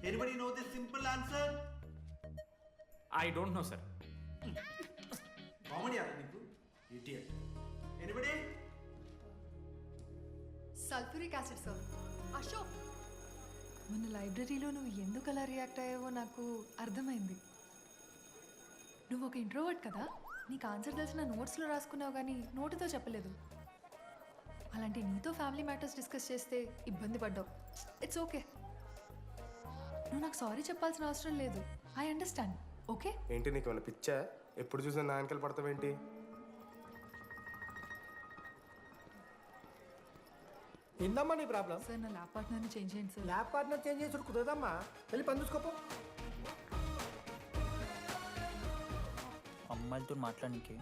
Anybody know the simple answer? I don't know, sir. Comedy are you? Idiot. Anybody? Sulphuric acid sir. Ashok, మన లైబ్రరీలో నువ్వు ఎందుకు అలా react అయ్యావో నాకు అర్థమైంది. నువ్వు ఒక ఇంట్రోవర్ట్ కదా, నీకు ఆన్సర్ తెలిసిన నోట్స్లో రాసుకున్నావు కానీ నోటితో చెప్పలేదు. అలాంటి నీతో ఫ్యామిలీ మ్యాటర్స్ డిస్కస్ చేస్తే ఇబ్బంది పడ్డావు. ఇట్స్ ఓకే, నువ్వు నాకు సారీ చెప్పాల్సిన అవసరం లేదు. I understand. ఓకే? ఏంటి నీకు ఏమైనా పిచ్చా? ఎప్పుడు చూసినా నా వెనకాల పడతావేంటి? ఏందమ్మా నీ ప్రాబ్లం? సార్, నా ల్యాబ్ పార్ట్నర్ని చేంజ్ చేయండి సార్. ల్యాబ్ పార్ట్నర్ చేంజ్ చేసి కుదరదమ్మా. వెళ్ళి పని చూసుకోపో. అమ్మాయిలతో మాట్లాడడానికి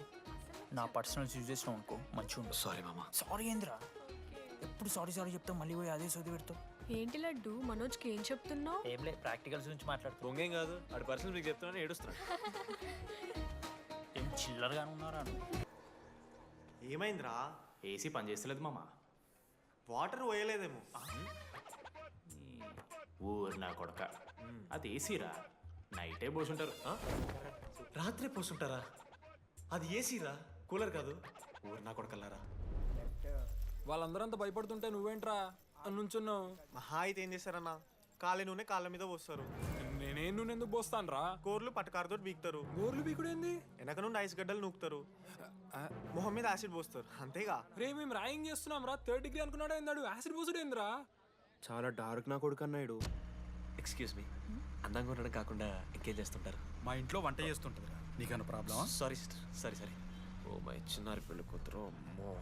నా పర్సనల్స్ యూజ్ చేసినావు అనుకో మంచిగా ఉంటుంది. సారీ మామ. సారీ ఏంద్రా, ఎప్పుడు సారీ సారీ చెప్తావు, మళ్ళీ పోయి అదే సోది పెడతావు. ఏంటి లడ్డు, మనోజ్కి ఏం చెప్తున్నావు? ఏం లేదు, ప్రాక్టికల్స్ గురించి మాట్లాడుతావు. దొంగేం కాదు, ఆడి పర్సనల్ మీకు చెప్తున్నాను ఏడుస్తున్నాను. ఏం చిల్లరగానే ఉన్నారా? ఏమైందిరా? ఏసీ పని చేస్తలేదు మామ. వాటర్ పోయలేదేమో. ఊరు నా కొడక, అది ఏసీరా, నైటే పోసుంటారు. రాత్రి పోసుంటారా? అది ఏసీరా, కూలర్ కాదు. ఊరు నా కొడకల్లారా. వాళ్ళందరూ అంత భయపడుతుంటే నువ్వేంట్రా అని నుంచున్నావు? మహా అయితే ఏం చేస్తారన్నా, కాళ్ళ నూనె కాళ్ళ మీద పోస్తారు. నేనేం నువ్వు ఎందుకు పోస్తాను రా? కోర్లు పట్టకారుతో బీకుతారు. గోర్లు బీకుడేంది? వెనక నుండి ఐస్ గడ్డలు నూకుతారు. మొహం మీద యాసిడ్ పోస్తారు, అంతేగా. రే మేము ర్యాగింగ్ చేస్తున్నాం రా, 3rd డిగ్రీ అనుకున్నాడు ఏందాడు, యాసిడ్ పోసుడేంద్రా? చాలా డార్క్ నా కొడుకు అన్నాడు. ఎక్స్క్యూజ్ మీ, అందంగా ఉండడం కాకుండా ఇంకేం చేస్తుంటారు? మా ఇంట్లో వంట చేస్తుంటుంది. నీకన్నా ప్రాబ్లమా? Sorry sister, sorry. Oh my చిన్నారి పెళ్ళి కూతురు, అమ్మో.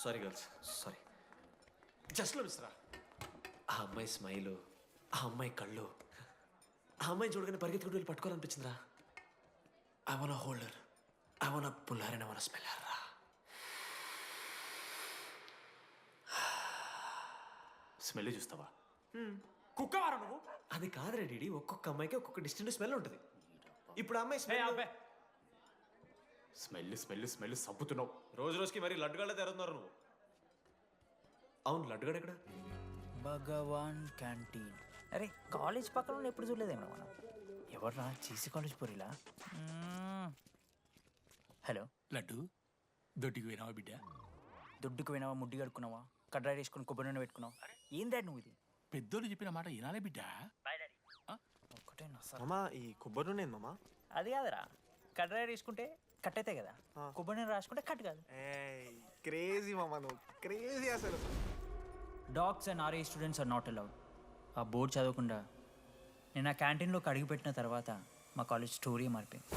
Sorry girls, sorry. జస్ట్ మిస్రా. ఆ అమ్మాయి స్మైలు, ఆ అమ్మాయి కళ్ళు, ఆ అమ్మాయి చూడగానే పరిగెత్తుకుంటూ వెళ్ళి పట్టుకోవాలనిపించిందిరా. I want holder, I want puller and I want smeller రా. స్మెల్ చూస్తావా? కుక్కవారా నువ్వు? అది కాదురా డీడీ, ఒక్కొక్క అమ్మాయికి ఒక్కొక్క డిస్టెంట్ స్మెల్ ఉంటుంది. ఇప్పుడు ఆ అమ్మాయి స్మెల్ స్మెల్ స్మెల్ స్మెల్ సబ్బుతున్నావు. రోజు రోజుకి మరి లడ్డుగాళ్ళ తెరుతున్నారు నువ్వు. అవును, లడ్డుగాడు ఎక్కడ? భగవాన్ క్యాంటీన్. అరే కాలేజ్ పక్కన ఎప్పుడు చూడలేదేమో మనం. ఎవర్రా జీసీ కాలేజ్ పోరిలా? హలో లడ్డు, దొడ్డికి పోయినావా బిడ్డ? దుడ్డుకు పోయినావా, ముడ్డి కడుక్కున్నావా, కడ్రాయి వేసుకుని కొబ్బరి నూనె పెట్టుకున్నావా? ఏం డాడ్ నువ్వు ఇది? పెద్దోళ్ళు చెప్పిన మాట వినాలే బిడ్డ. ఒక్కటే మామా, ఈ కొబ్బరి నూనె మామా? అది కాదురా, కడ్రాయి వేసుకుంటే కట్ అవుతాయి కదా, కొబ్బరి నూనె రాసుకుంటే కట్ కాదు. క్రేజీ మామా, నువ్వు క్రేజీ అసలు. Dogs and RA students are not allowed. ఆ బోర్డు చదవకుండా నేను ఆ క్యాంటీన్లోకి అడుగుపెట్టిన తర్వాత మా కాలేజ్ స్టోరీ మారిపోయింది.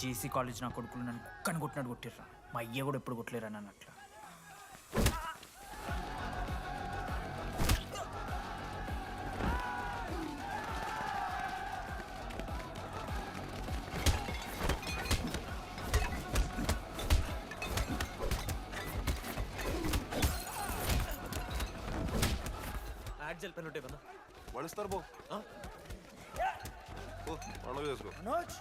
జేసీ కాలేజ్ నా కొడుకులు నన్ను కుక్కని కొట్టినట్టు కొట్టిర్రా. మా అయ్య కూడా ఎప్పుడు కొట్టలేరా నన్ను అట్లా. యాడ్ జల్ పెన్ ఉంటే బన్నా వణిస్తారు బో. పండుగ చేసుకో. మనోజ్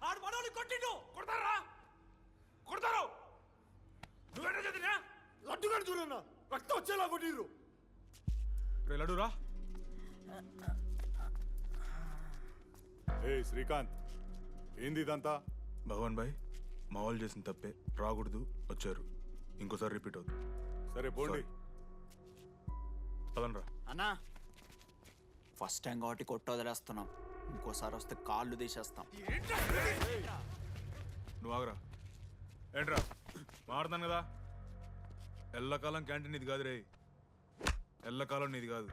ఆడు మనోని కొట్టిండు, కొడతారా? కొడతారు. నువ్వేంటో చదివినా? లడ్డుగాడు చూడన్నా రక్తం వచ్చేలా కొట్టిర్రు. లడురా. ఏ శ్రీకాంత్, ఏంది ఇదంతా? భగవాన్ భాయ్, మా వాళ్ళు చేసిన తప్పే, రాకూడదు, వచ్చారు, ఇంకోసారి రిపీట్ అవుతుంది. సరే పోండి, పదనరా. అన్నా ఫస్ట్ టైం కాబట్టి కొట్టు వదిలేస్తున్నాం, ఇంకోసారి వస్తే కాళ్ళు తీసేస్తాం. నువ్వు ఆగరా. ఏంట్రా మారుతాను కదా, ఎల్లకాలం క్యాంటీన్ ఇది కాదు రే, ఎల్లకాలం నీది కాదు.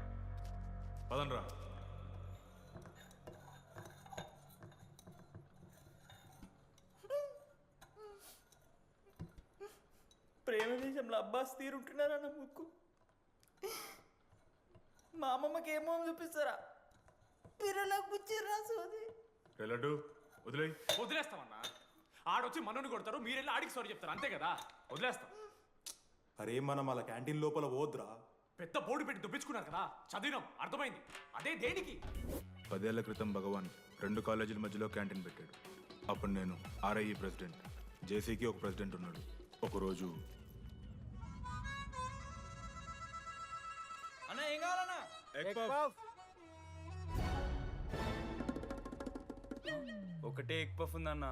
పదనరా. ప్రేమ దేశంలో అబ్బాస్ తీరుంటున్నారన్న ముక్కు. మా అమ్మమ్మకి ఏమో చూపిస్తారా, పిల్లలకు పుచ్చిర్రా సోది. లడ్డు వదిలే. వదిలేస్తామన్నా. ఆడొచ్చి మనోని కొడతారు, మీరెళ్ళి ఆడికి సారీ చెప్తారు, అంతే కదా, వదిలేస్తాం. అరే మనం అలా క్యాంటీన్ లోపల పోద్రా. పెద్ద బోర్డు పెట్టి దుబ్బించుకున్నారు కదా, చదివినాం, అర్థమైంది. అదే దేనికి? 10 ఏళ్ల క్రితం భగవాన్ 2 కాలేజీల మధ్యలో క్యాంటీన్ పెట్టాడు. అప్పుడు నేను ఆర్ఐఈ ప్రెసిడెంట్, జేసీకి ఒక ప్రెసిడెంట్ ఉన్నాడు. ఒకరోజు అన్న ఏం కావాలన్నా? ఒకటే ఎగ్ పఫ్ ఉందన్న.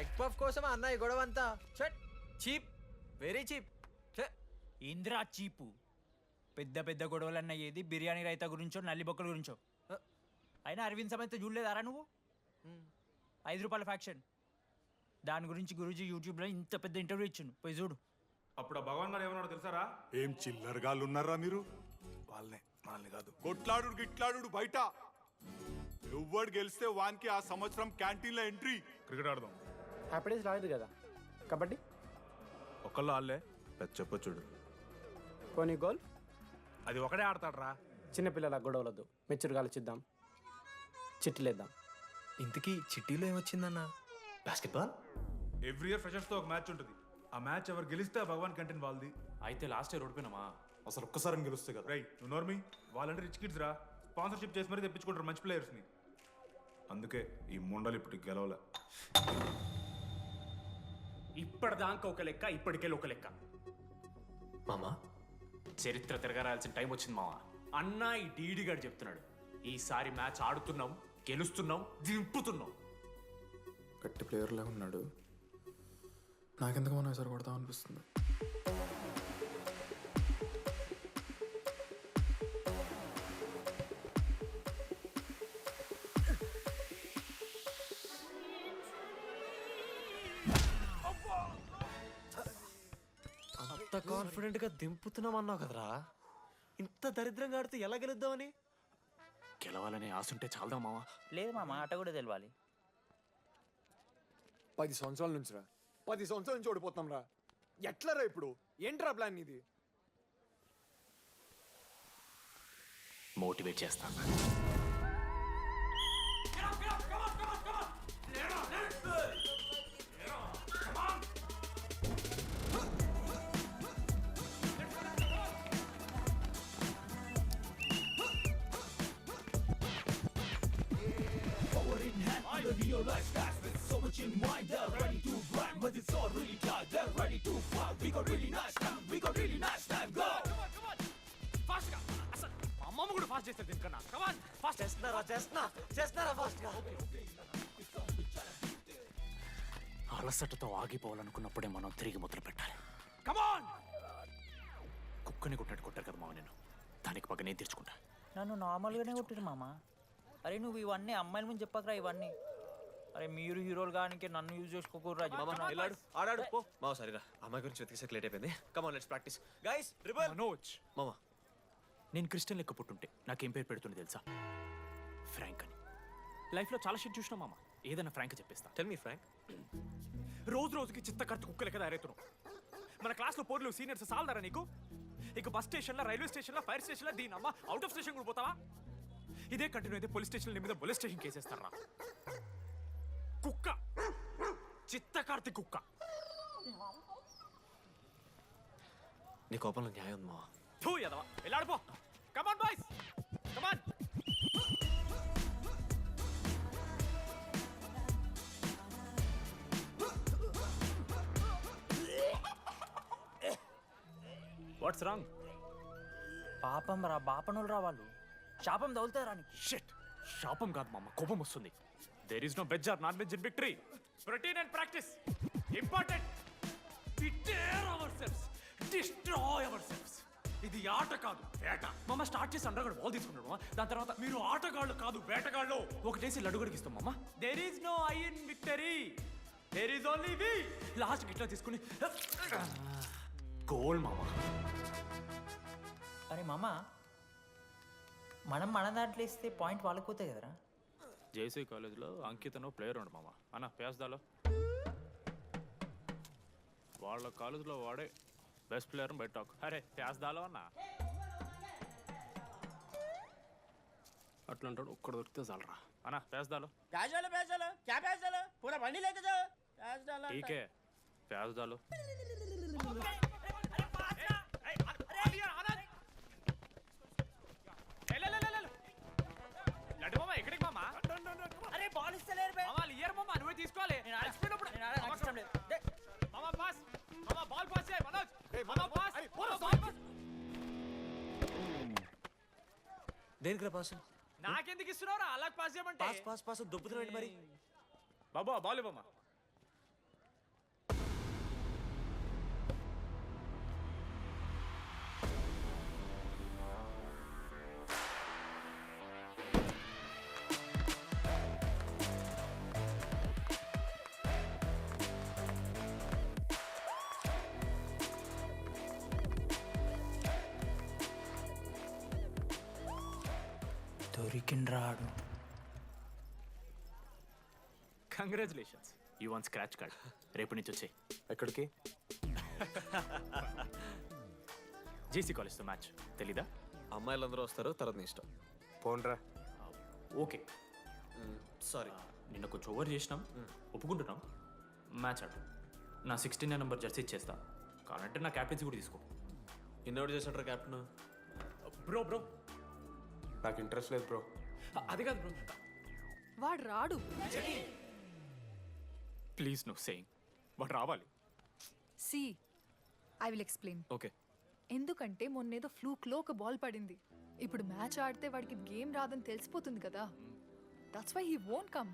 ఎగ్ పఫ్ కోసం అన్న ఈ గొడవ అంతా చీప్, వెరీ చీప్. ఇంద్రా చీపు. పెద్ద పెద్ద గొడవలన్న ఏది బిర్యానీ రైతా గురించో నల్లి బొక్కల గురించో. అయినా అరవింద్ సమేత చూడలేదారా నువ్వు? 5 రూపాయల ఫ్యాక్షన్, దాని గురించి గురూజీ యూట్యూబ్లో ఇంత పెద్ద ఇంటర్వ్యూ ఇచ్చిండు, పోయి చూడు. అప్పుడు ఆ భగవాన్ గారు ఏమన్నాడు తెలుసారా? ఏం చిల్లరగాళ్ళు ఉన్నారా మీరు? వాళ్ళనే, మనల్ని కాదు. కొట్లాడు గిట్లాడు బయట, ఎవ్వడు గెలిస్తే వానికి ఆ సంవత్సరం క్యాంటీన్ లో ఎంట్రీ. క్రికెట్ ఆడదాం. హ్యాపీడేస్ రాలేదు కదా, కబడ్డీ ఒకళ్ళు ఆడలే, పెద్ద చెప్పొచ్చుడు. పోనీ గోల్. అది ఒకడే ఆడతాడ్రా. చిన్నపిల్లల గొడవలొద్దు, మెచ్యూర్గా ఆలోచిద్దాం, చిట్టిలేద్దాం. ఇంతకీ చిట్టీలో ఏమొచ్చిందన్న? బాస్కెట్బాల్. ఎవ్రీ ఇయర్ ఫ్రెషర్స్ తో ఒక మ్యాచ్ ఉంటుంది. ఆ మ్యాచ్ ఎవరు గెలిస్తే ఆ భగవాన్ క్యాంటీన్ వాళ్ళది. అయితే లాస్ట్ ఇయర్ ఓడిపోయినామా? అసలు ఒక్కసారి గెలుస్తే కదా. రై నువ్వు నోర్మి, వాళ్ళంటే రిచ్ కిడ్స్ రా, స్పాన్సర్షిప్ చేసి మరీ తెప్పించుకుంటారు మంచి ప్లేయర్స్ని. అందుకే ఈ ముండలు ఇప్పుడు గెలవలే. ఇప్పటిదాకా ఒక లెక్క, ఇప్పటికెళ్ళి ఒక లెక్క. మామా చరిత్ర తిరగరాల్సిన టైం వచ్చింది మావా. అన్నా ఈ డీడీ గారు చెప్తున్నాడు, ఈసారి మ్యాచ్ ఆడుతున్నాం, గెలుస్తున్నాం, దింపుతున్నాం. గట్టి ప్లేయర్లా ఉన్నాడు, నాకెందుకు మనం ఎసరు కొడతాం అనిపిస్తుంది. అంత కాన్ఫిడెంట్ గా దింపుతున్నాం అన్నావు కదరా, ఇంత దరిద్రంగా ఆడితే ఎలా గెలుద్దామని? గెలవాలనే ఆశుంటే చాలదా మావా? లేదు మామ, ఆట కూడా తెలవాలి. 10 సంవత్సరాల నుంచి రా, 10 సంవత్సరాల నుంచి ఓడిపోతాం రా. ఎట్లా రా ఇప్పుడు? ఏంట్రా ప్లాన్ ఇది? మోటివేట్ చేస్తాను. అమ్మమ్మ కూడా ఫాస్ట్ చేస్తారు దీనికన్నా. కమాన్ ఫాస్ట్ చేస్తున్నారా ఫాస్ట్ గా? అలసటతో ఆగిపోవాలనుకున్నప్పుడే మనం తిరిగి మొదలు పెట్టాలి. కమాన్. కుక్కని కొట్టినట్టు కొట్టారు కదా మామ, నేను దానికి పక్క నేను తెచ్చుకుంటా. నన్ను నార్మల్గానే కొట్టిరు మామ. అరే నువ్వు ఇవన్నీ అమ్మాయిల ముందు చెప్పకరా ఇవన్నీ. అరే మీరు హీరోలు కానీ నన్ను యూజ్ చేసుకోకూడరా. ఆడాడు పో మామ. సరిగా అమ్మాయి గురించి వెతికేసరికి లేట్ అయిపోయింది. Come on let's practice guys. Rebel Manoj, మామా నేను క్రిస్టియన్ లెక్క పుట్టుంటే నాకేం పేరు పెడుతుంది తెలుసా? ఫ్రాంక్ అని. లైఫ్లో చాలా షిట్ చూసినా మామ, ఏదైనా ఫ్రాంక్ చెప్పేస్తా. Tell me frank. రోజు రోజుకి చిత్తకర్త కుక్క లెక్క తయారవుతున్నావు. మన క్లాస్లో పోర్లు సీనియర్స్ సాల్దారా నీకు? ఇక బస్ స్టేషన్లో, రైల్వే స్టేషన్లో, ఫైర్ స్టేషన్లో, దీని అమ్మ అవుట్ ఆఫ్ స్టేషన్ కూడా పోతావా? ఇదే కంటిన్యూ అయితే పోలీస్ స్టేషన్ మీద పోలీస్ స్టేషన్ కేసేస్తారా? కుక్క, చిత్తకార్తి కుక్క. నీ కోపంలో న్యాయం ఉంది మావా. తూ ఎదవా, వెళ్ళాడిపో. Come on boys, come on. What's wrong? పాపం రా, బాపనులు రా వాళ్ళు. శాపం తగులుతారా రాని. షిట్, శాపం కాదు మామ, కోపం వస్తుంది. There is no veg or non veg in victory. Protein and practice important. We dare our selfs, destroy our selfs. ఇది ఆట కాదు, వేట. మామ స్టార్ట్ చేసి అండర్గాడు బాల్ తీసుకున్నాడు మామ. దాని తర్వాత మీరు ఆటగాళ్ళు కాదు, వేటగాళ్ళు. ఒకటేసి లడ్డుగడికి ఇస్తాం మామ. There is no I in victory, there is only we. Last గిట్లా తీసుకుని గోల్ మామ. అరే మామ, మనం మన దాంట్లో ఇస్తే పాయింట్ వాళ్ళకి పోతాయి కదరా. జేసీ కాలేజ్లో అంకితను ప్లేయర్ ఉండు మామ. అన్న పేస్దాలో వాళ్ళ కాలేజ్లో వాడే బెస్ట్ ప్లేయర్ బయట టాక్. అరే పేస్దాలో అన్న అట్లా అంటాడు. ఒక్కడ దొరికితే చాలరా అన్న. పేస్దాలో టీకే పేస్దాలో. లడ్డు మామ ఎక్కడికి మామ? అరే బాల్ ఇస్తలేరు బే. మామ ఇయర్ మామ, నువ్వే తీసుకోవాలి. మామ పాస్, మామ బాల్ పాస్ చేయి మనోజ్. మామ పాస్, బాల్ పాస్. దేనికి రా పాస్? నాకెందుకు ఇస్తున్నావురా అలా పాస్ చేయమంటే? పాస్ పాస్ పాస్ దొబ్బుతున్నాడు మరి. బాబా బాల్ ఇవ్వమ్మా. దొరికిండ్రాడు. Congratulations, you won scratch card. రేపు నుంచి వచ్చాయి. ఎక్కడికి? జేసీ కాలేజ్తో మ్యాచ్ తెలీదా? అమ్మాయిలందరూ వస్తారు, తర్వాత నీ ఇష్టం. పోన్రా. Okay sorry. నిన్న కొంచెం ఓవర్ చేసినాం, ఒప్పుకుంటున్నాం. మ్యాచ్ ఆడు. నా 16 నెంబర్ జెర్సీ ఇచ్చేస్తా. కావాలంటే నా క్యాప్టెన్సీ కూడా తీసుకో. ఇన్నోటి చేసినట్టు కెప్టెన్. బ్రో బ్రో నాకు ఇంట్రెస్ట్ లేదు బ్రో. అది కాదు బ్రో. వాడు రాడు. Please no saying. వాడు రావాలి. See I will explain. Okay. ఎందుకంటే మొన్నేదో ఫ్లూక్లో ఒక బాల్ పడింది. ఇప్పుడు మ్యాచ్ ఆడితే వాడికి గేమ్ రాదని తెలిసిపోతుంది కదా. That's why he won't come.